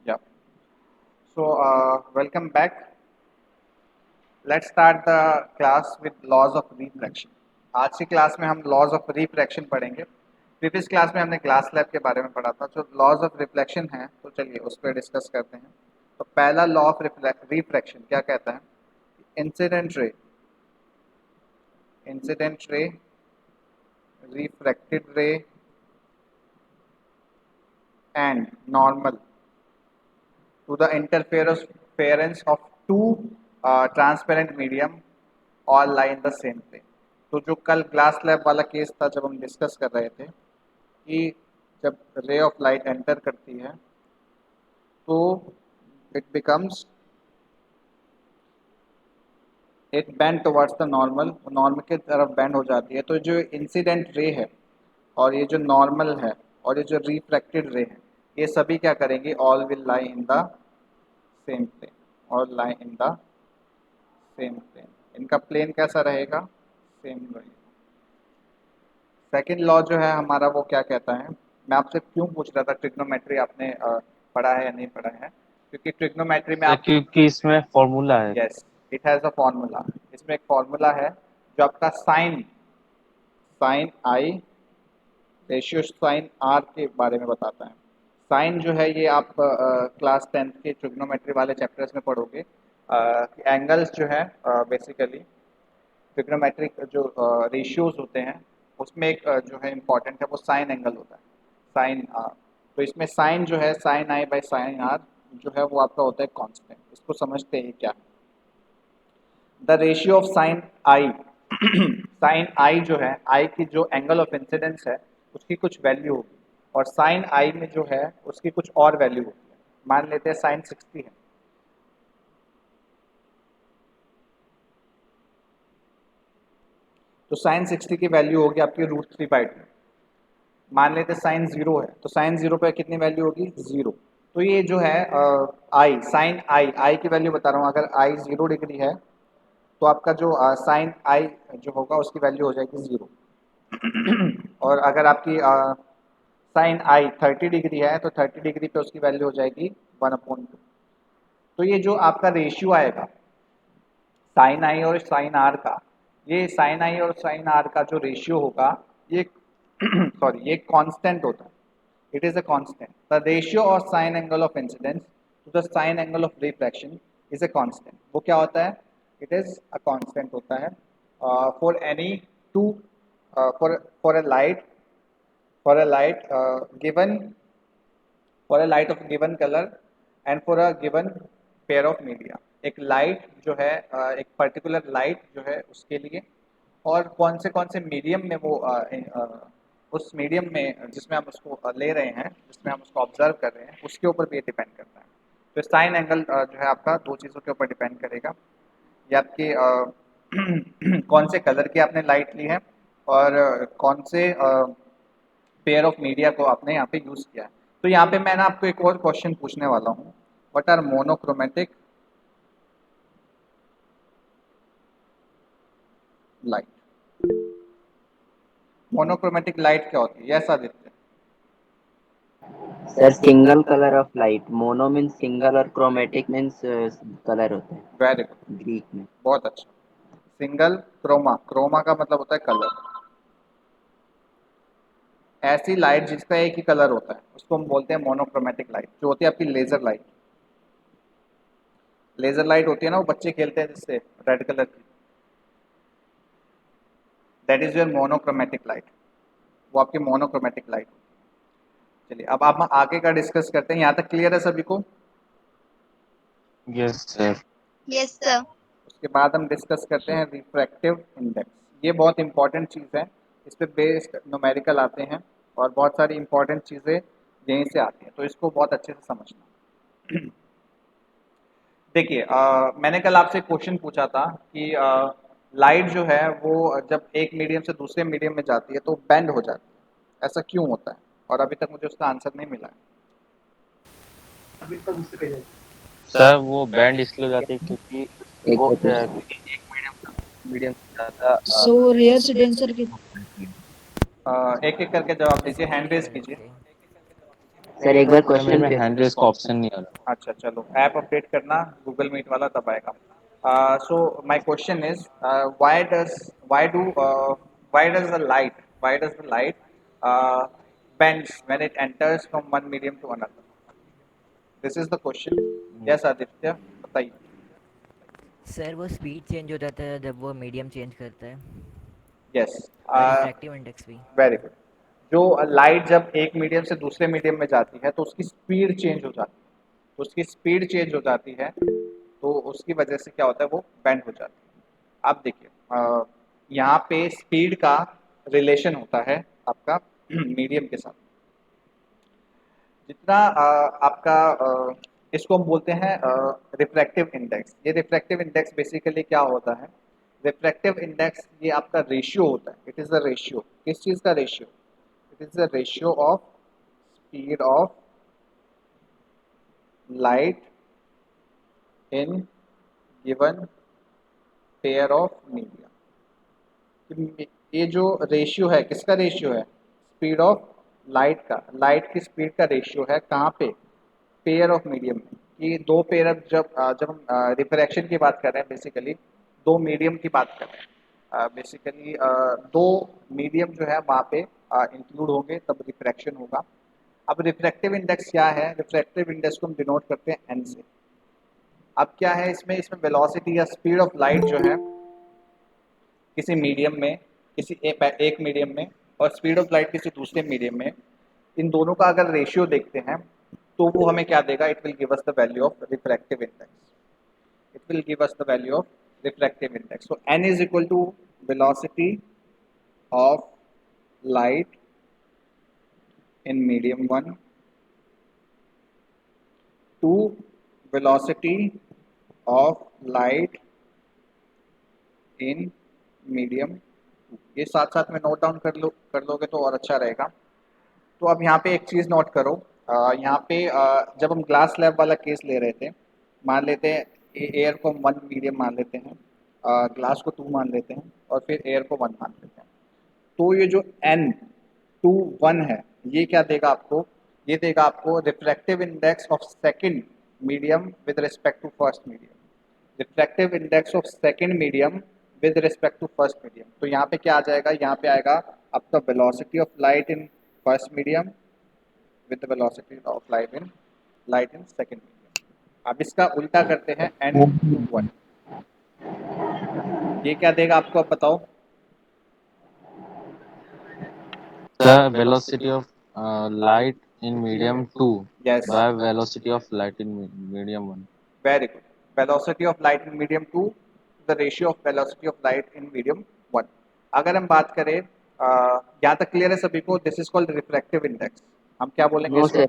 Yeah. So, welcome back. Let's start the class with laws of refraction. आज की class में हम laws of refraction पढ़ेंगे। Previous class में हमने ग्लास स्लैब के बारे में पढ़ा था। जो लॉज ऑफ रिफ्लेक्शन है, तो चलिए उस पर डिस्कस करते हैं। तो पहला लॉ ऑफ रिफ्रैक्शन क्या कहता है? इंसिडेंट रे, रिफ्रैक्टेड रे and normal to the interference of two transparent medium all lie in the same plane। तो जो कल ग्लास लैब वाला केस था, जब हम डिस्कस कर रहे थे कि जब रे ऑफ लाइट एंटर करती है तो it becomes it bend towards the normal, normal की तरफ बेंड हो जाती है। तो जो इंसिडेंट रे है और ये जो नॉर्मल है और ये जो रिफ्रैक्टेड रे है, ये सभी क्या करेंगे? All will lie in the same plane, और lie in the same plane. इनका प्लेन कैसा रहेगा? सेम रहेगा। सेकंड लॉ जो है हमारा, वो क्या कहता है? मैं आपसे क्यों पूछ रहा था ट्रिग्नोमेट्री आपने पढ़ा है या नहीं पढ़ा है? क्योंकि ट्रिग्नोमेट्री में सर आप, क्योंकि इसमें फॉर्मूला है। Yes, it has a formula. इसमें एक फॉर्मूला है जो आपका sine sine i ratio sine r के बारे में बताता है। साइन जो है ये आप क्लास 10th के ट्रिग्नोमेट्री वाले चैप्टर्स में पढ़ोगे। एंगल्स जो है बेसिकली ट्रिग्नोमेट्रिक जो रेशियोज होते हैं, उसमें एक जो है इम्पॉर्टेंट है, वो साइन एंगल होता है, साइन आर। तो इसमें साइन जो है, sine i by sine r जो है वो आपका होता है कांस्टेंट। इसको समझते हैं क्या? The ratio of sine i sine i जो है, आई की जो एंगल ऑफ इंसिडेंस है उसकी कुछ वैल्यू होगी, और साइन आई में जो है उसकी कुछ और वैल्यू होती है। मान लेते हैं साइन 60 है, तो साइन 60 की वैल्यू होगी आपकी √3/2। मान लेते साइन 0 है, तो साइन 0 पे कितनी वैल्यू होगी? 0। तो ये जो है आई, साइन आई, आई की वैल्यू बता रहा हूँ। अगर आई 0 डिग्री है तो आपका जो साइन आई जो होगा उसकी वैल्यू हो जाएगी 0। और अगर आपकी साइन आई 30 डिग्री है तो 30 डिग्री पे उसकी वैल्यू हो जाएगी 1/2। तो ये जो आपका रेशियो आएगा साइन आई और साइन आर का, ये साइन आई और साइन आर का जो रेशियो होगा, ये सॉरी, ये कांस्टेंट होता है। It is a constant. The ratio of sine angle of incidence to the sine angle of refraction is a constant. वो क्या होता है? इट इज अ कांस्टेंट होता है for any two for a light, for a light given for a light of given color and for a given pair of media। एक light जो है एक पर्टिकुलर लाइट जो है उसके लिए, और कौन से मीडियम में वो उस मीडियम में जिसमें हम उसको ले रहे हैं, जिसमें हम उसको ऑब्जर्व कर रहे हैं, उसके ऊपर भी ये डिपेंड करता है। तो साइन एंगल जो है आपका दो चीज़ों के ऊपर डिपेंड करेगा। ये आपकी कौन से कलर की आपने लाइट ली है, और कौन से पेयर ऑफ मीडिया को आपने यहाँ पे यूज़ किया है। तो यहाँ पे मैं ना आपको एक और क्वेश्चन पूछने वाला हूँ। What are monochromatic light? Monochromatic light क्या होती है? Yes Aditya. Sir single colour of light, mono means single और क्रोमेटिक मीन्स कलर होता वेरी गुड, है ग्रीक में। बहुत अच्छा। सिंगल क्रोमा, क्रोमा का मतलब होता है कलर। ऐसी लाइट जिसका एक ही कलर होता है उसको हम बोलते हैं मोनोक्रोमेटिक लाइट। जो होती है आपकी लेजर लाइट, लेजर लाइट होती है ना, वो बच्चे खेलते हैं जिससे, रेड कलर की, that is your monochromatic light. वो आपकी मोनोक्रोमेटिक लाइट। चलिए अब आप आगे का डिस्कस करते हैं। यहाँ तक क्लियर है सभी को? Yes sir. Yes sir. उसके बाद हम डिस्कस करते हैं रिफ्रैक्टिव इंडेक्स। ये बहुत इंपॉर्टेंट चीज़ है, इस पे बेस्ड न्यूमेरिकल आते हैं और बहुत सारी इंपॉर्टेंट चीज़ें यहीं से आती हैं, तो इसको बहुत अच्छे से समझना। देखिए मैंने कल आपसे क्वेश्चन पूछा था कि लाइट जो है वो जब एक मीडियम से दूसरे मीडियम में जाती है तो बेंड हो जाती है। ऐसा क्यों होता है? और अभी तक मुझे उसका आंसर नहीं मिला है। सर वो बैंड इसलिए हो जाती है क्योंकि एक वो सेकंड। क्योंकि एक मीडियम से ज्यादा सो रेयर से डेंसर की एक एक करके जवाब दीजिए, हैंड रेज कीजिए। सर एक बार सर मेरे क्वेश्चन में फिर हैंड रेस का ऑप्शन नहीं आ रहा। अच्छा चलो, ऐप अपडेट करना, गूगल मीट वाला तब आएगा। So my question is why does the light bends when it enters from one medium to another? This is the question. Yes, Aditya, बताइए। सर वो स्पीड चेंज हो जाता है जब वो मीडियम चेंज करता है, यस, और रिफ्रैक्टिव इंडेक्स भी। Very good. जो लाइट जब एक मीडियम से दूसरे मीडियम में जाती है तो उसकी स्पीड चेंज हो जाती है, तो उसकी स्पीड चेंज हो जाती है, तो उसकी वजह से क्या होता है, वो बेंड हो जाती है। अब देखिए, यहाँ पे स्पीड का रिलेशन होता है आपका मीडियम के साथ। जितना आपका इसको हम बोलते हैं रिफ्रैक्टिव इंडेक्स। ये रिफ्रैक्टिव इंडेक्स बेसिकली क्या होता है, रिफ्रैक्टिव इंडेक्स ये आपका रेशियो होता है। इट इज़ द रेशियो, किस चीज़ का ratio, it is the ratio of speed of light in given pair of media. ये जो रेशियो है, किसका रेशियो है, स्पीड ऑफ लाइट का, लाइट की स्पीड का रेशियो है कहाँ पे, पेयर ऑफ मीडियम में। कि दो पेयर ऑफ जब हम रिफ्रैक्शन की बात कर रहे हैं, बेसिकली दो मीडियम की बात कर रहे हैं, बेसिकली दो मीडियम जो है वहाँ पे इंक्लूड होंगे तब रिफ्रैक्शन होगा। अब रिफ्रैक्टिव इंडेक्स क्या है, रिफ्रैक्टिव इंडेक्स को हम डिनोट करते हैं एन से। अब क्या है इसमें, इसमें वेलोसिटी या स्पीड ऑफ लाइट जो है किसी मीडियम में, किसी एक मीडियम में, और स्पीड ऑफ लाइट किसी दूसरे मीडियम में, इन दोनों का अगर रेशियो देखते हैं तो वो हमें क्या देगा, it will give us the value of refractive index. It will give us the value of refractive index. So n is equal to velocity of light in medium one to velocity of light in medium. ये साथ साथ में note down कर लोगे तो और अच्छा रहेगा। तो अब यहाँ पे एक चीज़ नोट करो, यहाँ पे जब हम ग्लास स्लैब वाला केस ले रहे थे, मान लेते हैं एयर को 1 मीडियम मान लेते हैं, ग्लास को 2 मान लेते हैं, और फिर एयर को 1 मान लेते हैं। तो ये जो N21 है, ये क्या देगा आपको, ये देगा आपको refractive index of second medium with respect to first medium. Refractive index of second medium with respect to first medium. तो यहाँ पे क्या आ जाएगा, यहाँ पे आएगा आपका velocity of light in first medium with the velocity of light in second medium. अब इसका उल्टा करते हैं N21, ये क्या देगा आपको, अब बताओ। Sir velocity of light in medium 2 yes, by velocity of light in medium 1। Very good. Velocity of light in medium 2, the ratio of velocity of light in medium 1। अगर हम बात करें, यहाँ तक क्लियर है सभी को, this is called refractive index. हम क्या बोलेंगे नो इसको, sir.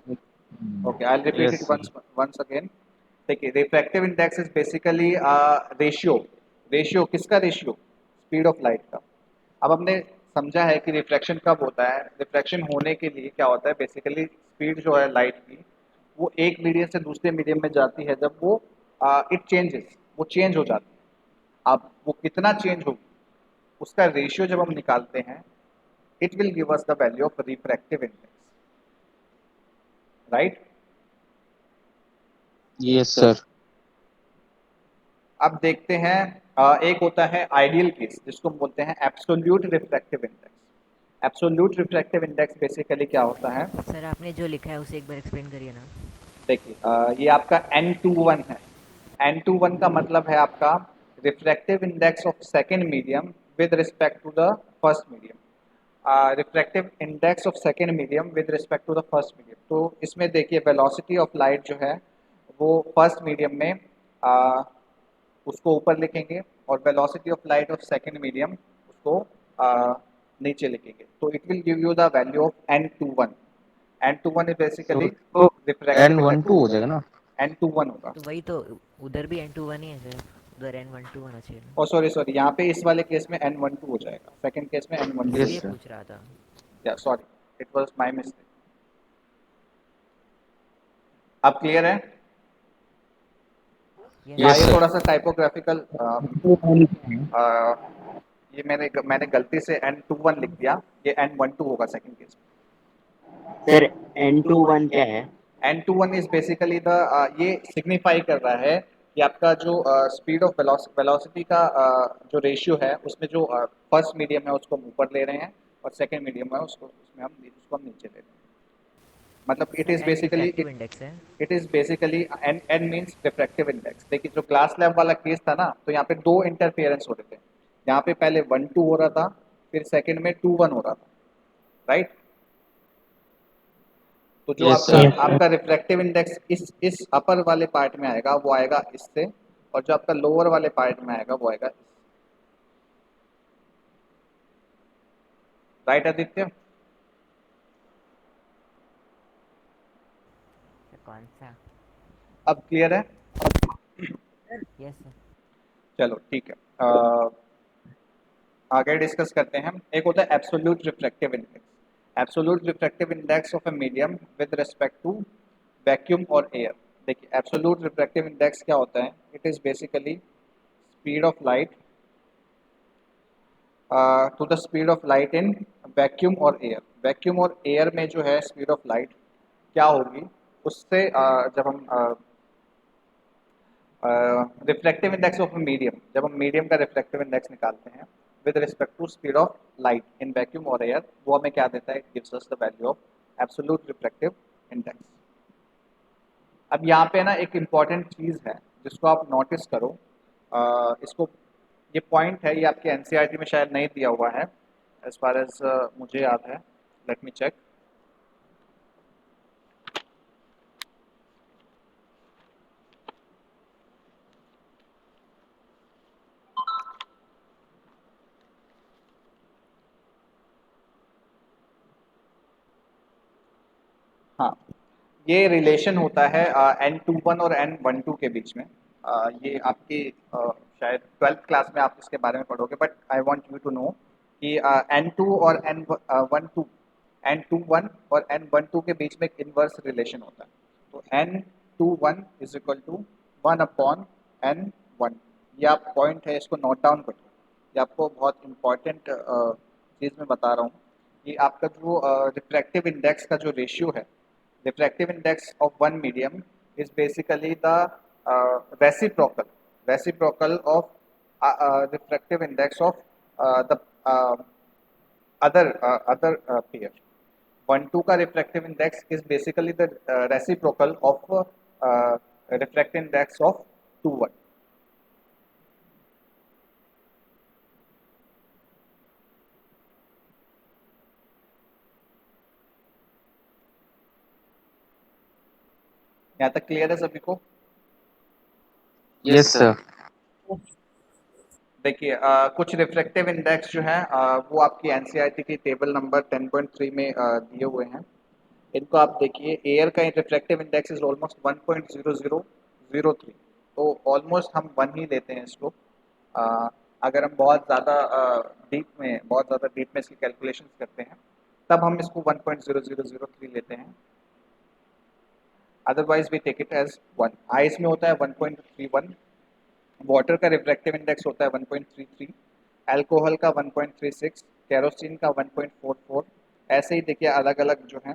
Okay I will repeat yes it sir. Once again. देखिए, refractive index is basically ratio, ratio किसका, रेशियो स्पीड ऑफ लाइट का। अब हमने समझा है कि रिफ्रैक्शन कब होता है, रिफ्रैक्शन होने के लिए क्या होता है, बेसिकली स्पीड जो है लाइट की, वो एक मीडियम से दूसरे मीडियम में जाती है, जब वो इट चेंजेस, वो चेंज हो जाती है। अब वो कितना चेंज होगी, उसका रेशियो जब हम निकालते हैं, it will give us the value of refractive index, right. Yes sir. अब देखते हैं, एक होता है आइडियल केस जिसको हम बोलते हैं absolute refractive index. Absolute refractive index basically क्या होता है, सर आपने जो लिखा है उसे एक बार एक्सप्लेन करिए ना। देखिए ये आपका N21 है। N21 का मतलब है आपका refractive index of second medium with respect to the first medium. Refractive index of second medium with respect to the first medium. तो इसमें देखिए वेलोसिटी ऑफ लाइट जो है वो फर्स्ट मीडियम में उसको ऊपर लिखेंगे, और velocity of light of second medium उसको नीचे लिखेंगे। तो it will give you the value of N21। N21 is basically तो रिफ्रैक्टिव N12 हो इंडेक्स, जाएगा ना। N21 होगा। तो वही तो, उधर भी N21 ही है सर, उधर N12 होना चाहिए ना। और सॉरी सॉरी, यहाँ पे इस वाले केस में N12 हो जाएगा, सेकंड केस में N12। Yes, इसलिए sir. पूछ रहा था। या sorry, it was my mistake. अब क्लियर है। ये Yes, ये sir. थोड़ा सा टाइपोग्राफिकल, ये मैंने गलती से N21 लिख दिया, ये N12 होगा सेकंड केस में। सर N21 क्या है? n21 इज बेसिकली द ये सिग्निफाई कर रहा है कि आपका जो स्पीड ऑफ वेलोसिटी का जो रेशियो है उसमें जो फर्स्ट मीडियम है उसको हम ऊपर ले रहे हैं और सेकंड मीडियम है उसमें हम नीचे ले रहे हैं। मतलब it sir is n basically refractive index है। It is basically n means refractive index. देखिए जो ग्लास लैब वाला केस था ना, तो यहाँ पे दो इंटरफेरेंस हो रहे थे। यहाँ पे पहले 1-2 हो रहा था, फिर सेकंड में 2-1 हो रहा था, राइट। तो जो यस आपका सर। आपका रिफ्रैक्टिव इंडेक्स इस अपर वाले पार्ट में आएगा वो आएगा इससे, और जो आपका लोअर वाले पार्ट में आएगा वो आएगा इससे, राइट आदित्य। सर कौन सा? अब क्लियर है? Yes sir. चलो ठीक है। आगे डिस्कस करते हैं। एक होता है absolute refractive index. Absolute refractive index of a medium with respect to vacuum और एयर। देखिए एब्सोल्यूट रिफ्रैक्टिव इंडेक्स क्या होता है? It is basically speed of light to the speed of light in vacuum और एयर। वैक्यूम और air में जो है स्पीड ऑफ लाइट क्या होगी उससे जब हम रिफ्रैक्टिव इंडेक्स ऑफ मीडियम, जब हम मीडियम का रिफ्रैक्टिव इंडेक्स निकालते हैं with respect to speed of light in vacuum और एयर, वो हमें क्या देता है? It gives us the value of absolute refractive index. अब यहाँ पे ना एक इम्पॉर्टेंट चीज़ है जिसको आप नोटिस करो। इसको ये पॉइंट है, ये आपके एनसीईआरटी में शायद नहीं दिया हुआ है एज फार एज मुझे याद है। Let me check. हाँ, ये रिलेशन होता है N21 और N12 के बीच में। ये आपकी शायद 12th क्लास में आप इसके बारे में पढ़ोगे, but I want you to know कि N2 और N21 और N12 के बीच में एक इनवर्स रिलेशन होता है। तो N21 is equal to 1/N1। ये आप पॉइंट है, इसको नोट डाउन करो। ये आपको बहुत इंपॉर्टेंट चीज़ में बता रहा हूँ कि आपका जो रिफ्रैक्टिव इंडेक्स का जो रेशियो है, refractive index of one medium is basically the reciprocal of refractive index of the other pair. 1-2 का refractive index is basically the reciprocal of refractive index of 2-1. यहाँ तक क्लियर है सभी को? Yes sir. देखिए कुछ रिफ्रैक्टिव इंडेक्स जो है वो आपकी एनसीईआरटी की टेबल नंबर 10.3 में दिए हुए हैं। इनको आप देखिए। एयर का रिफ्रैक्टिव इंडेक्स इज ऑलमोस्ट 1.0003। तो ऑलमोस्ट हम 1 ही लेते हैं इसको। अगर हम बहुत ज़्यादा डीप में इसकी कैलकुलेशंस करते हैं तब हम इसको 1.0003 लेते हैं। Otherwise we take it as 1। Ice में होता है 1.31, वाटर का रिफ्रैक्टिव इंडेक्स होता है 1.33, अल्कोहल का 1.36, केरोसिन का 1.44। ऐसे ही देखिए अलग अलग जो हैं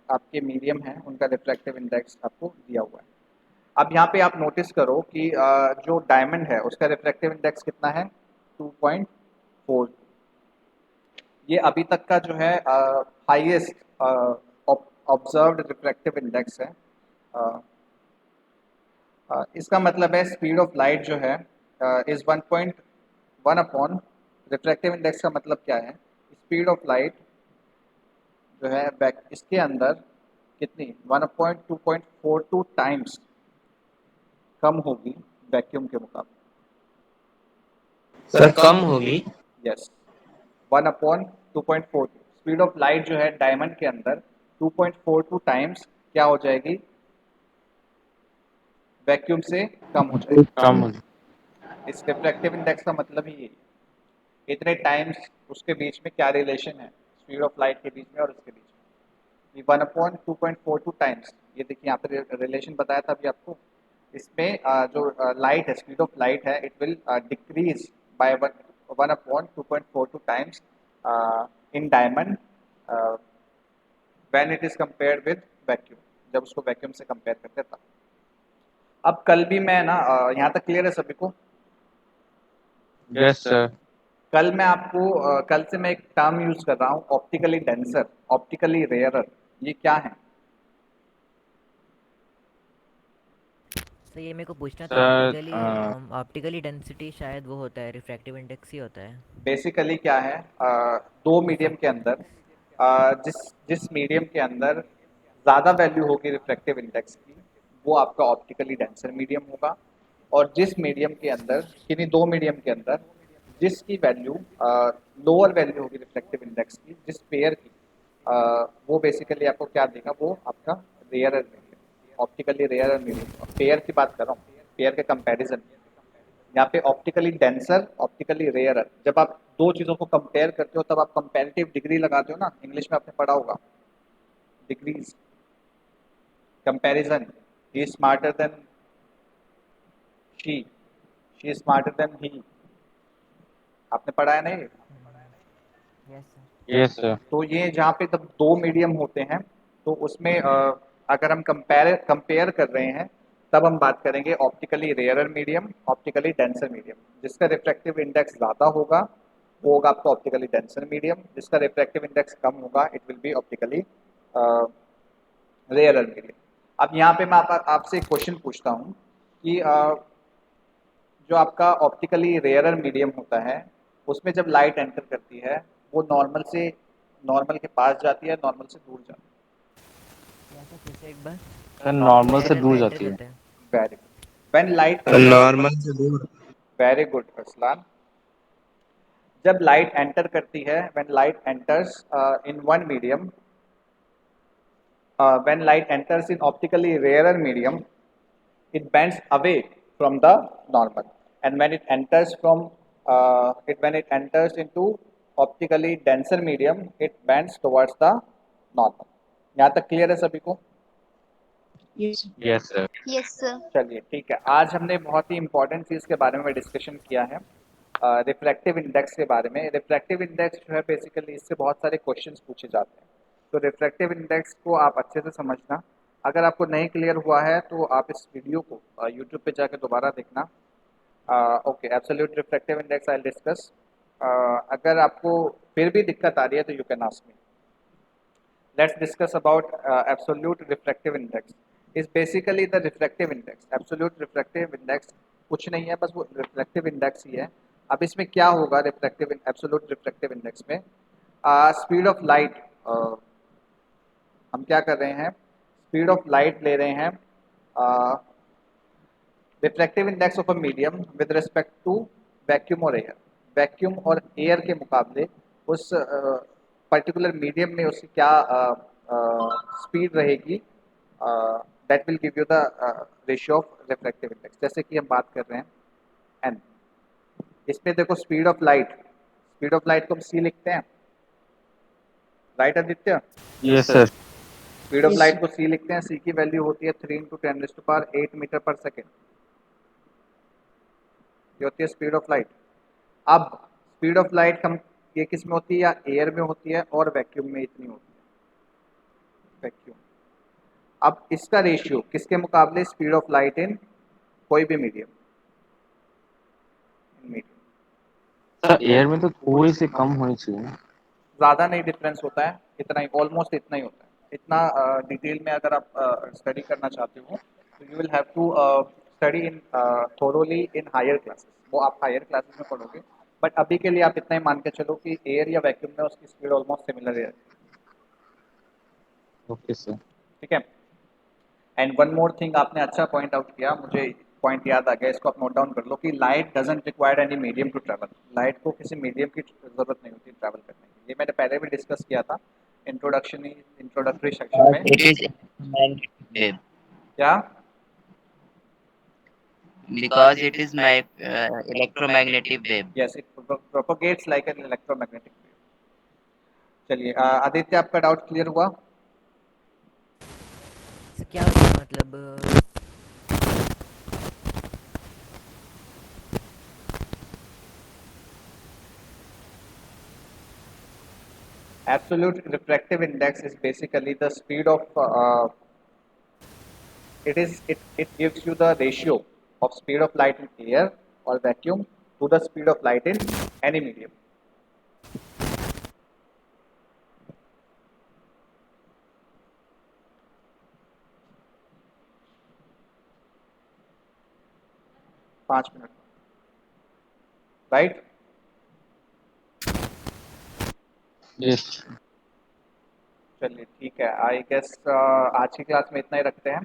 आपके मीडियम हैं उनका रिफ्रैक्टिव इंडेक्स आपको दिया हुआ है। अब यहाँ पे आप नोटिस करो कि जो डायमंड है उसका रिफ्रैक्टिव इंडेक्स कितना है? 2.4। ये अभी तक का जो है हाईएस्ट ऑब्जर्व्ड रिफ्रैक्टिव इंडेक्स है। इसका मतलब है स्पीड ऑफ लाइट जो है इज 1.1 अपॉन रिफ्रैक्टिव इंडेक्स का मतलब क्या है? स्पीड ऑफ लाइट जो है बैक इसके अंदर कितनी 1.2.42 टाइम्स कम होगी वैक्यूम के मुकाबले। सर कम होगी? यस, 1/2.42। स्पीड ऑफ लाइट जो है डायमंड के अंदर 2.42 टाइम्स क्या हो जाएगी? वैक्यूम से कम हो जाएगी। कम होगी। इस रिफ्रैक्टिव इंडेक्स का मतलब ही यही है। इतने टाइम्स उसके बीच में क्या रिलेशन है स्पीड ऑफ लाइट के बीच में और उसके बीच में? 1/2.42 टाइम्स। ये देखिए यहाँ पे रिलेशन बताया था अभी आपको। इसमें जो लाइट है, स्पीड ऑफ लाइट है, it will decrease by 1/2.42 times in diamond when it is compared with vacuum. जब उसको वैक्यूम से कंपेयर करते हैं तब। अब कल भी मैं ना यहाँ तक क्लियर है सभी को? Yes sir. कल मैं आपको कल से मैं एक टर्म यूज कर रहा हूँ, ऑप्टिकली डेंसर, ऑप्टिकली रेयरर। ये क्या है? सर ये मेरे को पूछना था, सर ऑप्टिकली डेंसिटी शायद वो होता है, रिफ्रैक्टिव इंडेक्स ही होता है। बेसिकली क्या है, दो मीडियम के अंदर जिस जिस मीडियम के अंदर ज़्यादा वैल्यू होगी रिफ्रैक्टिव इंडेक्स की, वो आपका ऑप्टिकली डेंसर मीडियम होगा। और जिस मीडियम के अंदर, किन्हीं दो मीडियम के अंदर जिसकी वैल्यू लोअर वैल्यू होगी रिफ्रैक्टिव इंडेक्स की, जिस पेयर की, वो बेसिकली आपको क्या देगा, वो आपका rarer medium, optically rarer medium. Pair की बात कर रहा हूँ, पेयर के कंपैरिजन। यहाँ पे ऑप्टिकली डेंसर, ऑप्टिकली रेयरर, जब आप दो चीज़ों को कंपेयर करते हो तब आप कंपैरेटिव डिग्री लगाते हो ना, इंग्लिश में आपने पढ़ा होगा degrees, comparison. He is smarter than she, she is smarter than he, आपने पढ़ा है नहीं? Yes sir. Yes sir. तो ये जहाँ पे जब दो मीडियम होते हैं तो उसमें अगर हम कंपेयर कर रहे हैं तब हम बात करेंगे optically rarer medium, optically denser medium. जिसका रिफ्रैक्टिव इंडेक्स ज़्यादा होगा वो होगा आपका ऑप्टिकली डेंसर मीडियम, जिसका रिफ्रैक्टिव इंडेक्स कम होगा it will be optically rarer medium. अब यहाँ पे मैं आपसे एक क्वेश्चन पूछता हूँ कि जो आपका ऑप्टिकली रेयरर मीडियम होता है उसमें जब लाइट एंटर करती है वो नॉर्मल के पास जाती है, नॉर्मल से दूर जाती क्या सर, फिर से एक बार? सर नॉर्मल से रेयरर दूर में एंटर जाती है। करता है। है? Very good. When light, normal से दूर। Very good Arsalan. जब लाइट एंटर करती है, when light enters in one medium, when light enters in optically rarer medium, it bends away from the normal, and when it enters when it enters into optically denser medium, it bends towards the normal। यहाँ तक clear है सभी को? Yes sir. Yes sir. चलिए ठीक है, आज हमने बहुत ही इंपॉर्टेंट चीज़ के बारे में डिस्कशन किया है, रिफ्रैक्टिव इंडेक्स के बारे में। रिफ्रैक्टिव इंडेक्स जो है बेसिकली इससे बहुत सारे क्वेश्चंस पूछे जाते हैं, तो रिफ्रैक्टिव इंडेक्स को आप अच्छे से समझना। अगर आपको नहीं क्लियर हुआ है तो आप इस वीडियो को यूट्यूब पे जाकर दोबारा देखना। Okay, absolute refractive index I discuss. अगर आपको फिर भी दिक्कत आ रही है तो you can ask me. Let's discuss about absolute refractive index. Is basically the refractive index. Absolute refractive index कुछ नहीं है, बस वो refractive index ही है। अब इसमें क्या होगा absolute refractive index में? स्पीड ऑफ लाइट, हम क्या कर रहे हैं, स्पीड ऑफ लाइट ले रहे हैं, refractive index of a medium with respect to vacuum और एयर। वैक्यूम और एयर के मुकाबले उस पर्टिकुलर मीडियम में उसकी क्या स्पीड रहेगी, that will give you the ratio of refractive index. जैसे कि हम बात कर रहे हैं एन, इसमें देखो स्पीड ऑफ लाइट को हम सी लिखते हैं, right Aditya? Yes sir. Speed of light को सी लिखते हैं, सी की वैल्यू होती है 3 × 10⁸ मीटर पर सेकेंड, ये होती है स्पीड ऑफ लाइट। अब स्पीड ऑफ लाइट हम ये किस में होती है, या एयर में होती है और वैक्यूम में इतनी होती है, वैक्यूम। अब इसका रेशियो किसके मुकाबले, स्पीड ऑफ लाइट इन कोई भी मीडियम, सर एयर में तो थोड़ी सी कम होनी चाहिए। ज़्यादा नहीं डिफरेंस होता है, इतना ही, ऑलमोस्ट इतना ही होता है। इतना डिटेल में अगर आप स्टडी करना चाहते हो तो you will have to study in thoroughly in higher classes, वो आप हायर क्लासेस में पढ़ोगे। बट अभी के लिए आप इतना ही मान के चलो कि एयर या वैक्यूम में उसकी स्पीड ऑलमोस्ट सिमिलर है, ओके सर। ठीक है। एंड वन मोर थिंग, आपने अच्छा पॉइंट आउट किया, मुझे पॉइंट याद आ गया, इसको आप नोट डाउन कर लो कि light doesn't require any medium to travel. Light को किसी मीडियम की जरूरत नहीं होती ट्रैवल करने की, ये मैंने पहले भी डिस्कस किया था इंट्रोडक्टरी सेक्शन में। It is electromagnetic wave क्या? because it is my electromagnetic wave. Yes, it propagates like an electromagnetic wave. चलिए आदित्य, आपका डाउट क्लियर हुआ? सर क्या होता है मतलब? Absolute refractive index is basically the speed of it gives you the ratio of speed of light in air or vacuum to the speed of light in any medium. पाँच minute, right? Yes. चलिए ठीक है, I guess आज की class में इतना ही रखते हैं।